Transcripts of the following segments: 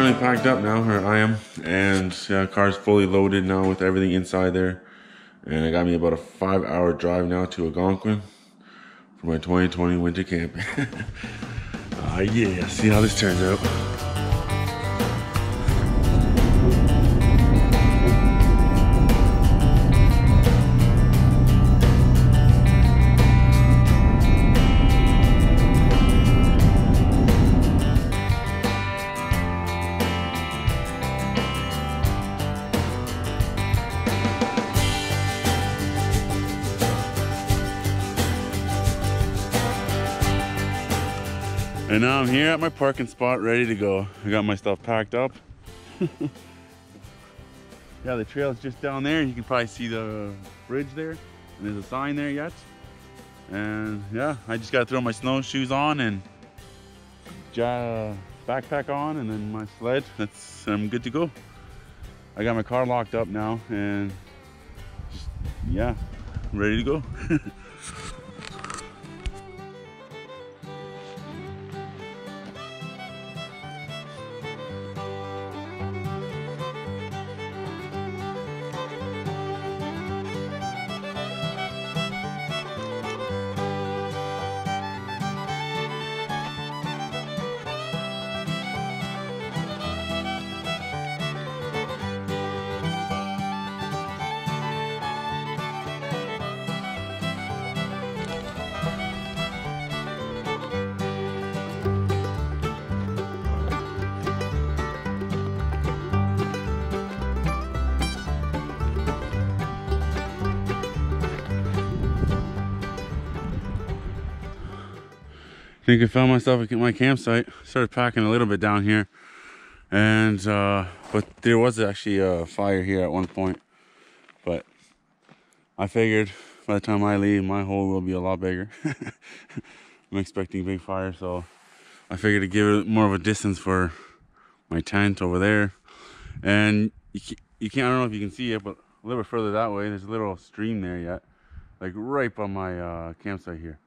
finally packed up now, or I am, and car's fully loaded now with everything inside there. And it got me about a 5-hour drive now to Algonquin for my 2020 winter camp. Yeah, see how this turns out. And now I'm here at my parking spot, ready to go. I got my stuff packed up. Yeah, the trail's just down there. You can probably see the bridge there. And there's a sign there yet. And yeah, I just gotta throw my snowshoes on and backpack on, and then my sled. I'm good to go. I got my car locked up now, and just, yeah, ready to go. I think I found myself at my campsite. Started packing a little bit down here, and but there was actually a fire here at one point. But I figured by the time I leave, my hole will be a lot bigger. I'm expecting a big fire, so I figured to give it more of a distance for my tent over there. And you can't, I don't know if you can see it, but a little bit further that way, there's a little stream there yet, like right by my campsite here.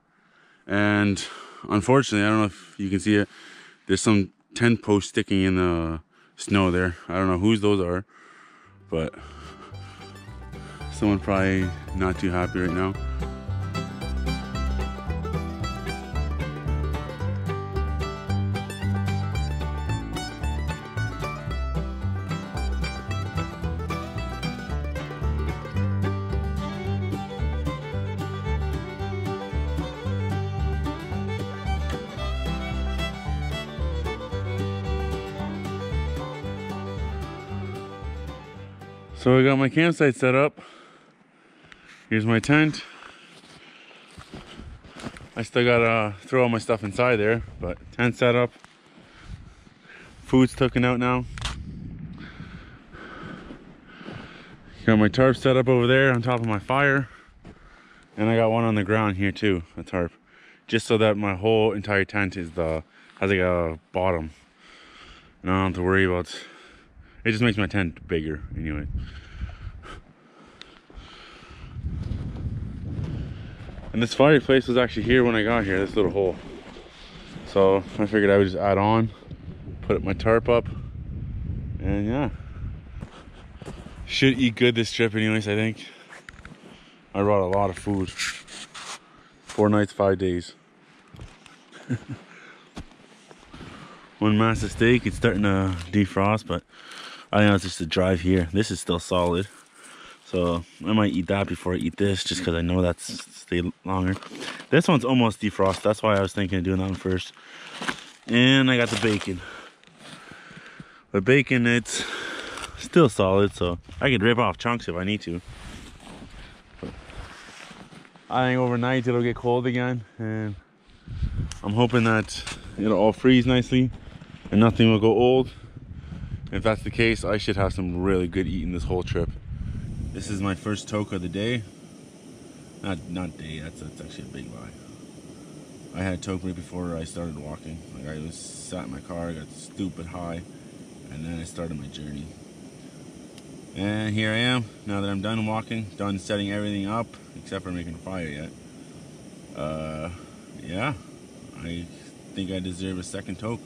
And unfortunately, I don't know if you can see it, there's some tent posts sticking in the snow there. I don't know whose those are, but someone probably not too happy right now. So I got my campsite set up. Here's my tent. I still gotta throw all my stuff inside there, but tent set up. Food's taken out now. Got my tarp set up over there on top of my fire. And I got one on the ground here too, a tarp. Just so that my whole entire tent has like a bottom. And I don't have to worry about. It just makes my tent bigger anyway. And this fireplace was actually here when I got here, this little hole. So I figured I would just add on, put my tarp up, and yeah. Should eat good this trip anyways, I think. I brought a lot of food. 4 nights, 5 days. One massive steak, it's starting to defrost, but I think it's just a drive here. This is still solid, so I might eat that before I eat this, just because I know that's stay longer. This one's almost defrost, that's why I was thinking of doing that one first. And I got the bacon. But bacon, it's still solid, so I could rip off chunks if I need to. But I think overnight it'll get cold again, and I'm hoping that it'll all freeze nicely and nothing will go old. If that's the case, I should have some really good eating this whole trip. This is my first toke of the day. Not day, that's actually a big lie. I had toke right before I started walking. Like I was sat in my car, I got stupid high, and then I started my journey. And here I am, now that I'm done walking, done setting everything up, except for making a fire yet. Yeah, I think I deserve a second toke.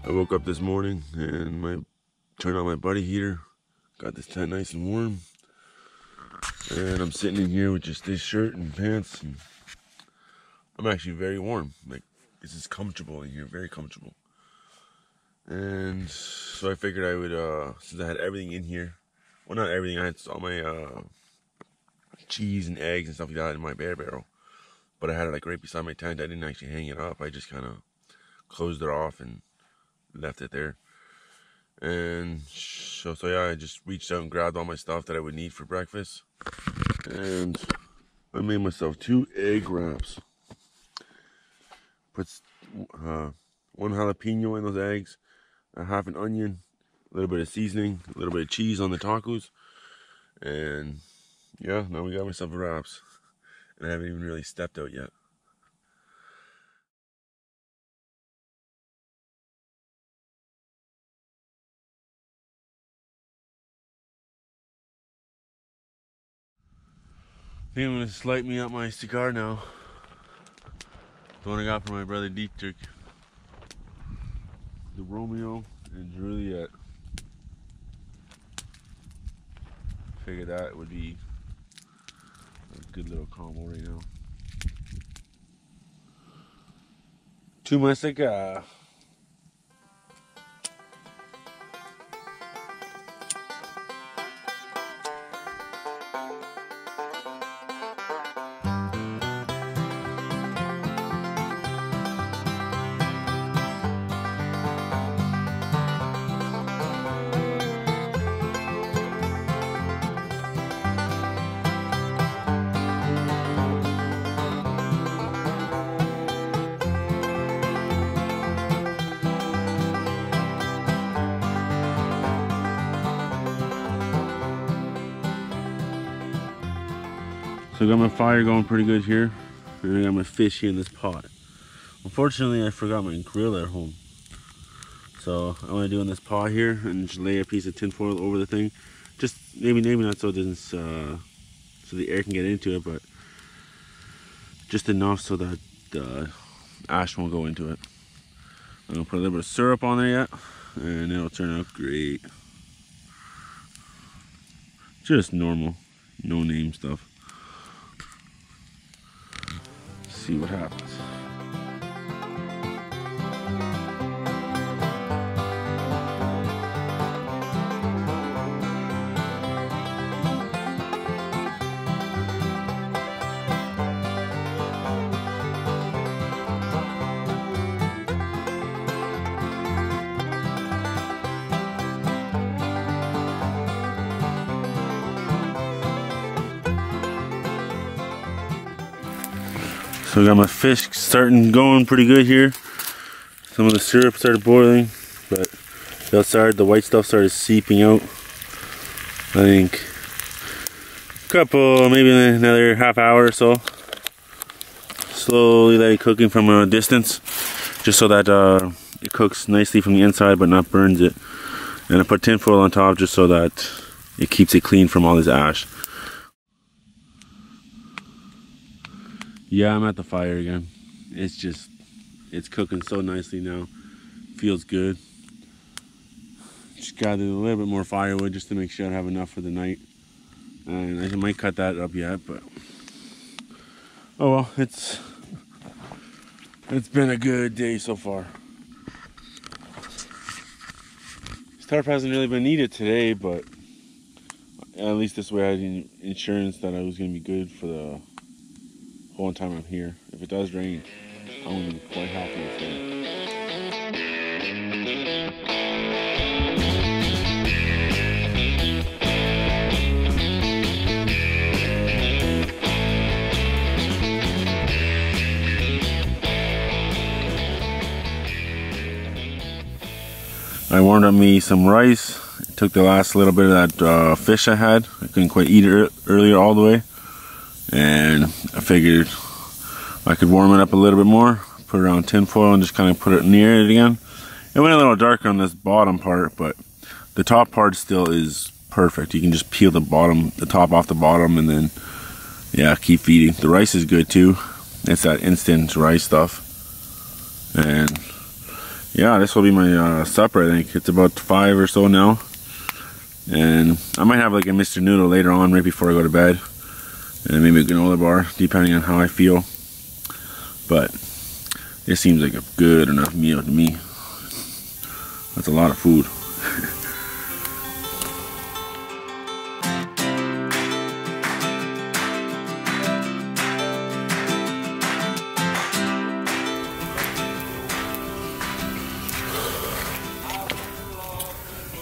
I woke up this morning and turned on my buddy heater. Got this tent nice and warm. And I'm sitting in here with just this shirt and pants. And I'm actually very warm. Like, this is comfortable in here, very comfortable. And so I figured I would, since I had everything in here, well, not everything, I had all my cheese and eggs and stuff like that in my bear barrel. But I had it like right beside my tent. I didn't actually hang it up. I just kind of closed it off and left it there. And so yeah, I just reached out and grabbed all my stuff that I would need for breakfast. And I made myself 2 egg wraps. Put 1 jalapeno in those eggs, a half an onion, a little bit of seasoning, a little bit of cheese on the tacos. And yeah, now we got myself a wraps. And I haven't even really stepped out yet. I think I'm gonna light me up my cigar now. The one I got from my brother Dietrich. The Romeo and Juliet. Figured that would be a good little combo right now. To my cigar. So I got my fire going pretty good here, and I got my fish here in this pot. Unfortunately, I forgot my grill at home. So I'm gonna do in this pot here and just lay a piece of tin foil over the thing. Just maybe not so it doesn't so the air can get into it, but just enough so that the ash won't go into it. I'm gonna put a little bit of syrup on there yet, and it'll turn out great. Just normal, no name stuff. See what happens. So I got my fish going pretty good here. Some of the syrup started boiling, but the white stuff started seeping out. I think maybe another half hour or so. Slowly let it cooking from a distance, just so that it cooks nicely from the inside but not burns it. And I put tin foil on top just so that it keeps it clean from all this ash. Yeah, I'm at the fire again. It's cooking so nicely now. Feels good. Just gathered a little bit more firewood just to make sure I have enough for the night. And I might cut that up yet, but oh well, it's been a good day so far. This tarp hasn't really been needed today, but at least this way I had insurance that I was going to be good for the whole time I'm here. If it does rain, I'm going to be quite happy with that. I warmed up me some rice. I took the last little bit of that fish I had. I couldn't quite eat it earlier all the way. And I figured I could warm it up a little bit more, put it on tin foil and just kind of put it near it again. It went a little darker on this bottom part, but the top part still is perfect. You can just peel the top off the bottom and then, yeah, keep feeding. The rice is good too. It's that instant rice stuff. And yeah, this will be my supper, I think. It's about 5 or so now. And I might have like a Mr. Noodle later on, right before I go to bed. And maybe a granola bar, depending on how I feel. But it seems like a good enough meal to me. That's a lot of food.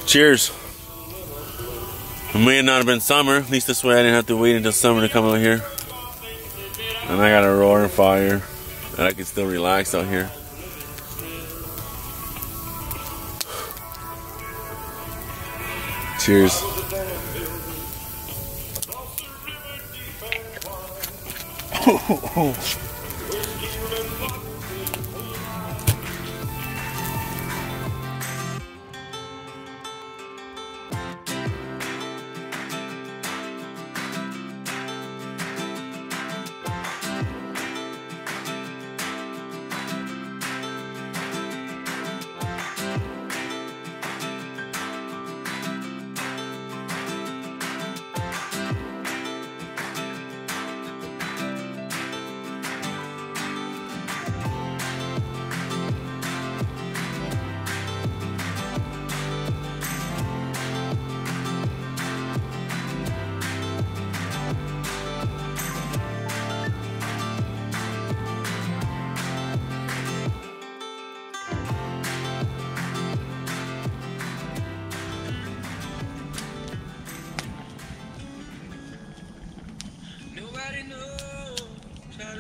Cheers. It may not have been summer, at least this way I didn't have to wait until summer to come out here. And I got a roaring fire, and I can still relax out here. Cheers.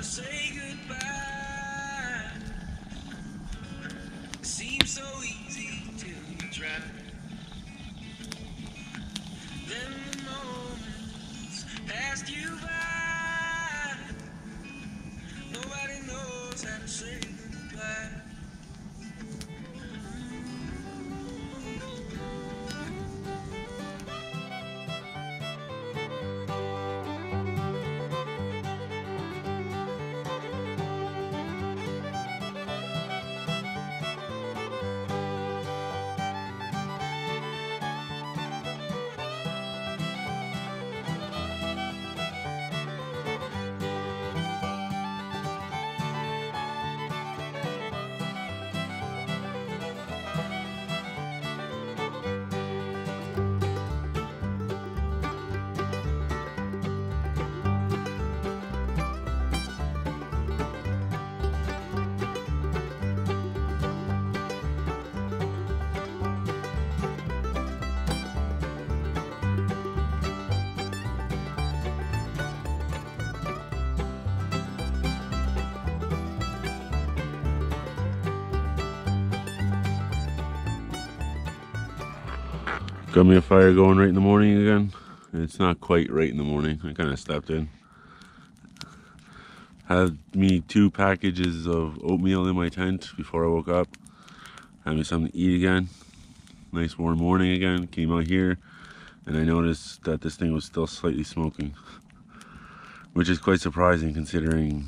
Say goodbye. Seems so easy till you try. Then the moments passed you by. Nobody knows how to say goodbye. Got me a fire going right in the morning again. It's not quite right in the morning. I kind of stepped in. Had me 2 packages of oatmeal in my tent before I woke up. Had me something to eat again. Nice warm morning again. Came out here and I noticed that this thing was still slightly smoking, which is quite surprising considering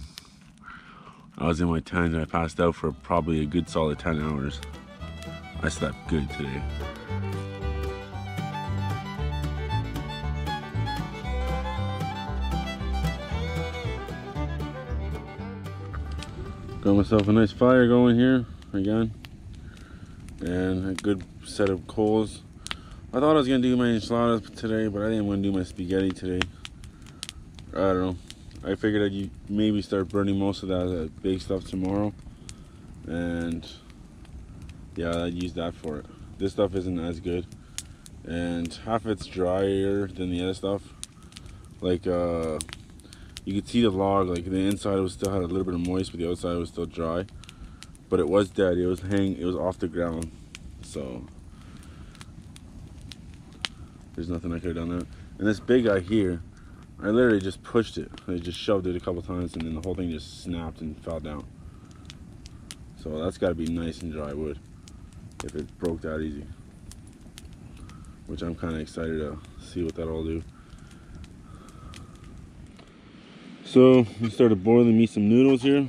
I was in my tent and I passed out for probably a good solid 10 hours. I slept good today. Got myself a nice fire going here again, and a good set of coals. I thought I was gonna do my enchiladas today, but I think I'm gonna do my spaghetti today. I don't know. I figured I'd maybe start burning most of that big stuff tomorrow, and yeah, I'd use that for it. This stuff isn't as good, and half it's drier than the other stuff. Like you could see the log, like the inside was still had a little bit of moist, but the outside was still dry. But it was dead. It was off the ground. So there's nothing I could have done there. And this big guy here, I literally just pushed it. I just shoved it a couple times, and then the whole thing just snapped and fell down. So that's got to be nice and dry wood if it broke that easy. Which I'm kind of excited to see what that'll do. So I started boiling me some noodles here.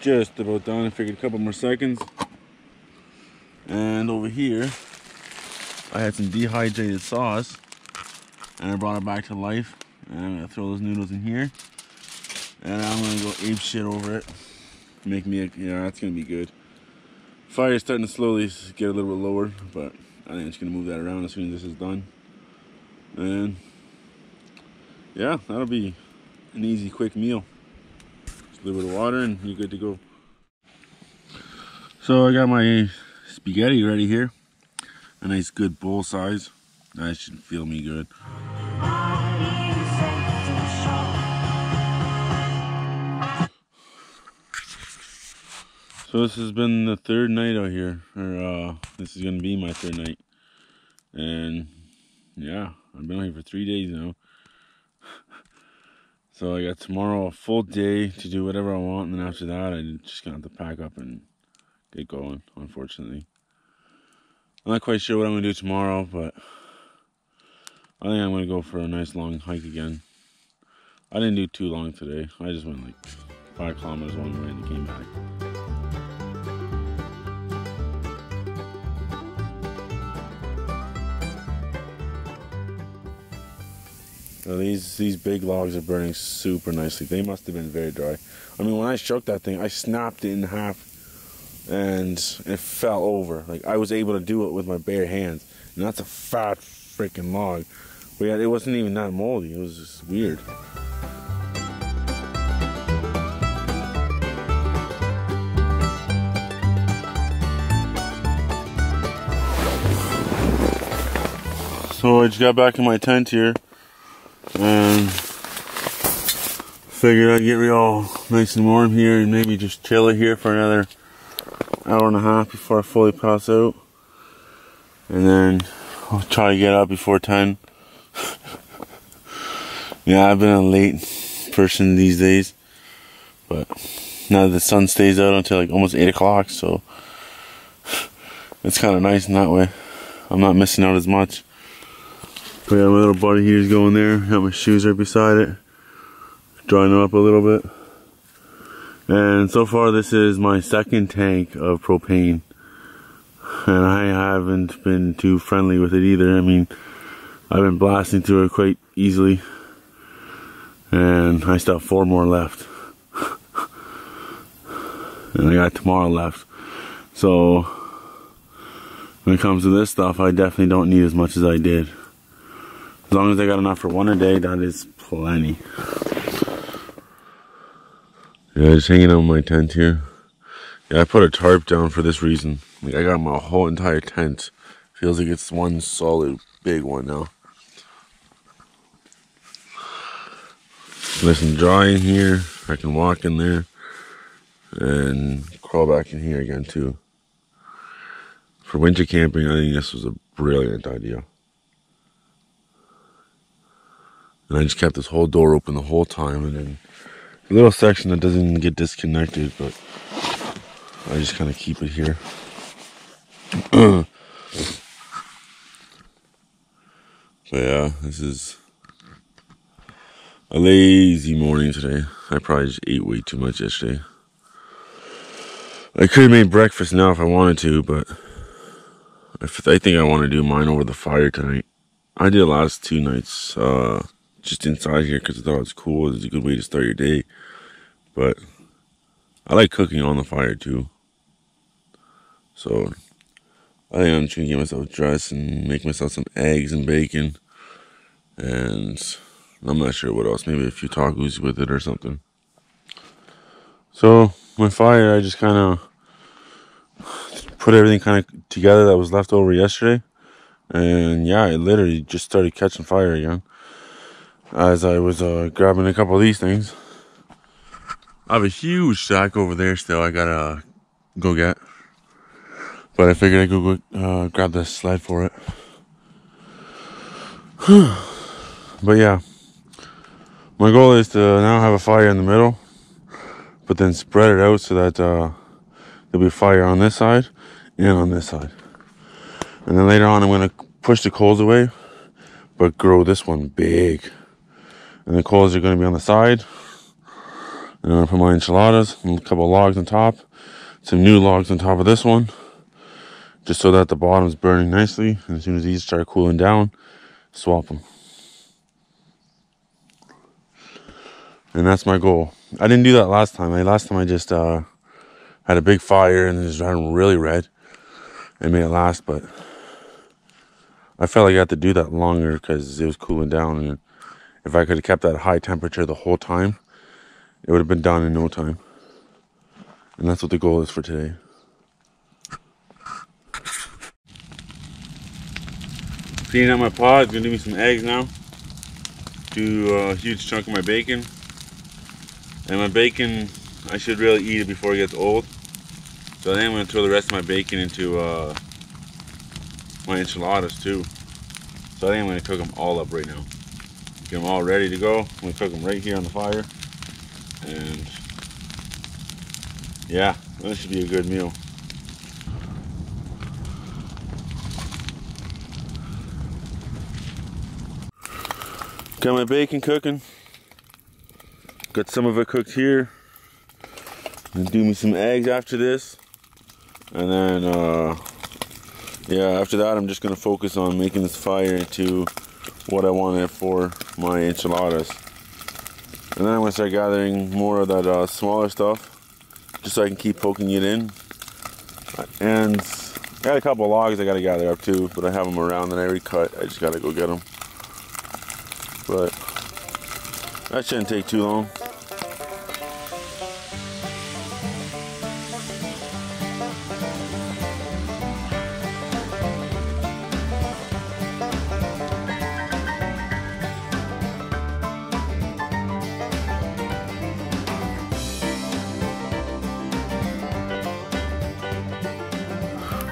just about done. I figured a couple more seconds. And over here, I had some dehydrated sauce, and I brought it back to life. And I'm gonna throw those noodles in here, and I'm gonna go ape shit over it. Make me yeah, that's gonna be good. Fire is starting to slowly get a little bit lower, but I think I'm just gonna move that around as soon as this is done. And yeah, that'll be an easy, quick meal. Just a little bit of water and you're good to go. So I got my spaghetti ready here. A nice good bowl size. That should feel me good. So this has been the third night out here, or this is gonna be my third night. And yeah, I've been out here for 3 days now. So I got tomorrow a full day to do whatever I want, and then after that I'm just gonna have to pack up and get going, unfortunately. I'm not quite sure what I'm gonna do tomorrow, but I think I'm gonna go for a nice long hike again. I didn't do too long today. I just went like 5 kilometers one way and came back. So these big logs are burning super nicely. They must have been very dry. I mean, when I shook that thing, I snapped it in half and it fell over. Like, I was able to do it with my bare hands. And that's a fat freaking log. But yeah, it wasn't even that moldy. It was just weird. So I just got back in my tent here and figured I'd get all nice and warm here and maybe just chill it here for another hour and a half before I fully pass out. And then I'll try to get up before 10. Yeah, I've been a late person these days, but now the sun stays out until like almost 8 o'clock, so it's kind of nice in that way. I'm not missing out as much. But yeah, my little buddy here's going there. Got my shoes right beside it. Drying them up a little bit. And so far this is my second tank of propane. And I haven't been too friendly with it either. I mean, I've been blasting through it quite easily. And I still have 4 more left. And I got tomorrow left. So when it comes to this stuff, I definitely don't need as much as I did. As long as I got enough for one a day, that is plenty. Yeah, just hanging out in my tent here. Yeah, I put a tarp down for this reason. Like, I got my whole entire tent. Feels like it's one solid big one now. Nice and dry in here. I can walk in there and crawl back in here again too. For winter camping, I think this was a brilliant idea. And I just kept this whole door open the whole time, and then a little section that doesn't get disconnected, but I just kind of keep it here. So yeah, this is a lazy morning today. I probably just ate way too much yesterday. I could have made breakfast now if I wanted to, but I think I want to do mine over the fire tonight. I did the last 2 nights just inside here because I thought it was cool. It was a good way to start your day. But I like cooking on the fire too. So I think I'm just going to get myself dressed and make myself some eggs and bacon. And I'm not sure what else. Maybe a few tacos with it or something. So my fire, I just kind of put everything kind of together that was left over yesterday. And yeah, it literally just started catching fire again as I was grabbing a couple of these things. I have a huge stack over there still I gotta go get, but I figured I'd go grab the sled for it. But yeah, my goal is to now have a fire in the middle, but then spread it out so that there'll be fire on this side and on this side. And then later on I'm going to push the coals away, but grow this one big. And the coals are going to be on the side. And I'm gonna put my enchiladas and a couple of logs on top, some new logs on top of this one, just so that the bottom's burning nicely. And as soon as these start cooling down, swap them. And that's my goal. I didn't do that last time. Last time I just had a big fire and it just ran really red and made it last, but I felt like I had to do that longer because it was cooling down, and if I could have kept that high temperature the whole time, it would have been done in no time. And that's what the goal is for today. Cleaning out my pot, gonna do me some eggs now. Do a huge chunk of my bacon. And my bacon, I should really eat it before it gets old. So then I'm gonna throw the rest of my bacon into my enchiladas too. So I think I'm gonna cook them all up right now. Get them all ready to go. I'm gonna cook them right here on the fire. And yeah, that should be a good meal. Got my bacon cooking. Got some of it cooked here. Gonna do me some eggs after this. And then yeah, after that I'm just gonna focus on making this fire into what I want it for my enchiladas. And then I'm gonna start gathering more of that smaller stuff, just so I can keep poking it in. And I got a couple of logs I gotta gather up too, but I have them around that I already cut. I just gotta go get them. But that shouldn't take too long.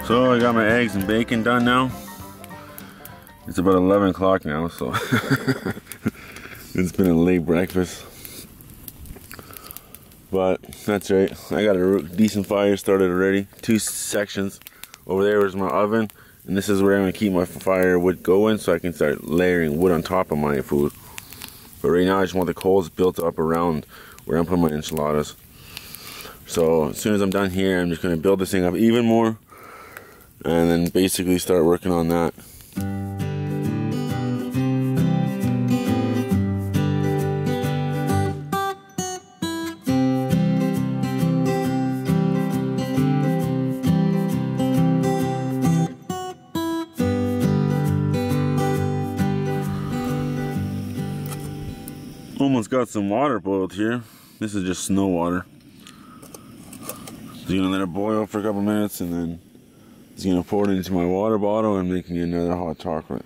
So I got my eggs and bacon done now. It's about 11 o'clock now, so it's been a late breakfast. But that's right, I got a decent fire started already. 2 sections. Over there is my oven, and this is where I'm gonna keep my fire wood going so I can start layering wood on top of my food. But right now I just want the coals built up around where I'm putting my enchiladas. So as soon as I'm done here, I'm just gonna build this thing up even more, and then basically start working on that. Almost got some water boiled here. This is just snow water. So you're gonna let it boil for a couple minutes, and then just gonna pour it into my water bottle and making another hot chocolate.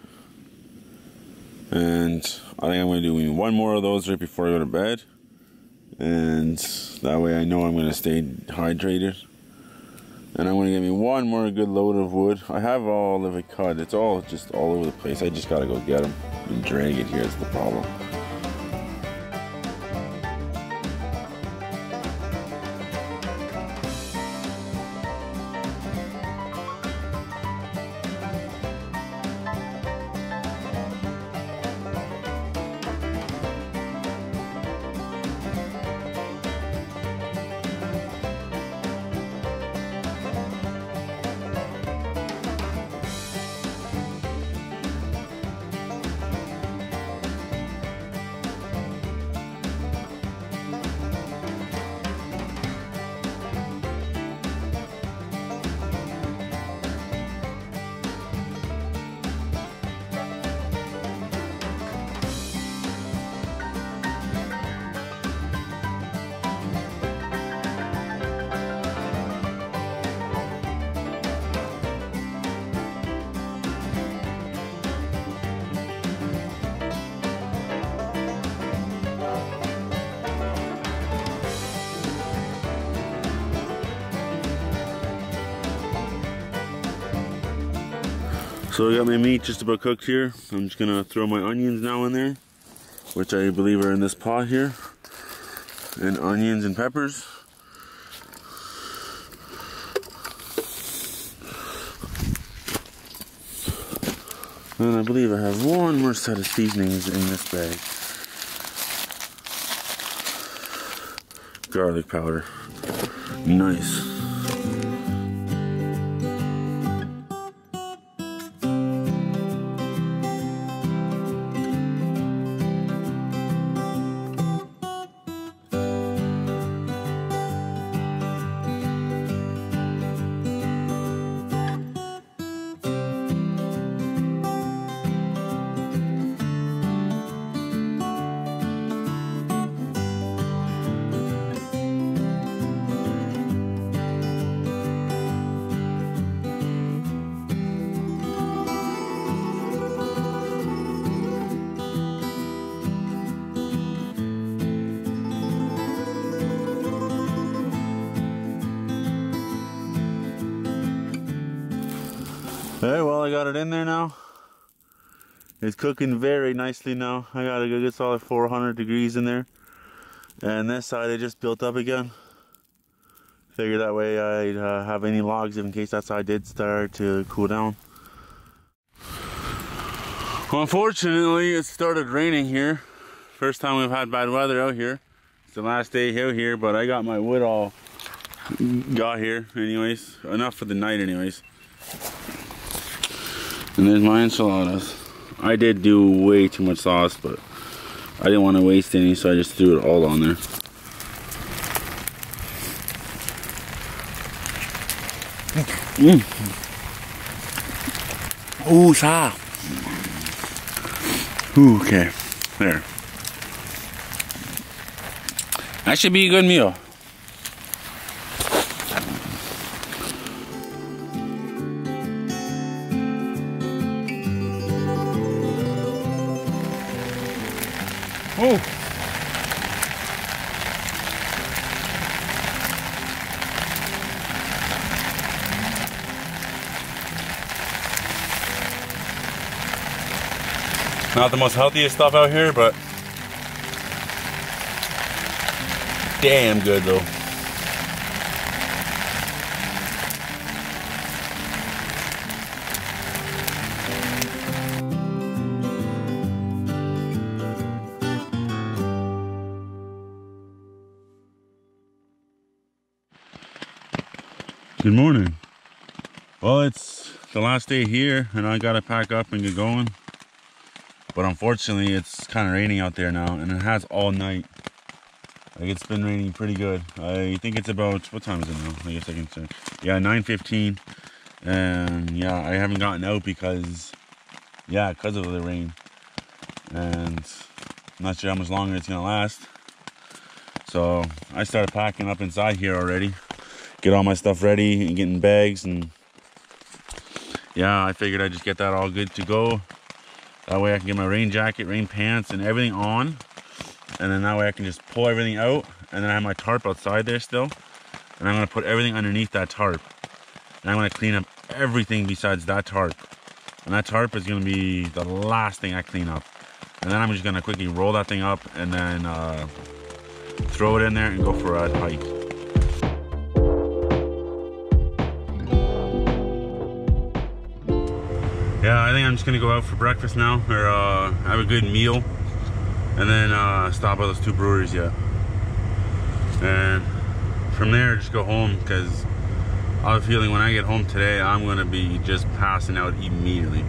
And I think I'm gonna do one more of those right before I go to bed, and that way I know I'm gonna stay hydrated. And I'm gonna get me one more good load of wood. I have all of it cut. It's all just all over the place. I just gotta go get them and drag it here. Is the problem. So I got my meat just about cooked here. I'm just gonna throw my onions now in there, which I believe are in this pot here, and onions and peppers. And I believe I have one more set of seasonings in this bag. garlic powder. Nice. Okay, well, I got it in there now. It's cooking very nicely now. I got a good solid 400 degrees in there. And this side I just built up again. Figured that way I'd have any logs in case that side did start to cool down. Well, unfortunately, it started raining here. First time we've had bad weather out here. It's the last day out here, but I got my wood all got here anyways. Enough for the night anyways. And there's my enchiladas. I did do way too much sauce, but I didn't want to waste any, so I just threw it all on there. Ooh, sa. Ooh, okay, there. That should be a good meal. Oh. Not the most healthiest stuff out here, but damn good though. Good morning. Well, it's the last day here and I gotta pack up and get going. But unfortunately it's kind of raining out there now, and it has all night. Like, it's been raining pretty good. I think it's about, what time is it now? I guess I can check. Yeah, 9:15. And yeah, I haven't gotten out because of the rain. And I'm not sure how much longer it's gonna last. So I started packing up inside here already. Get all my stuff ready and get in bags, and yeah, I figured I'd just get that all good to go. That way I can get my rain jacket, rain pants, and everything on. And then that way I can just pull everything out, and then I have my tarp outside there still. And I'm gonna put everything underneath that tarp. And I'm gonna clean up everything besides that tarp. And that tarp is gonna be the last thing I clean up. And then I'm just gonna quickly roll that thing up and then throw it in there and go for a hike. Yeah, I think I'm just gonna go out for breakfast now, or have a good meal, and then stop at those two breweries yet. And from there, just go home, because I have a feeling when I get home today, I'm gonna be just passing out immediately.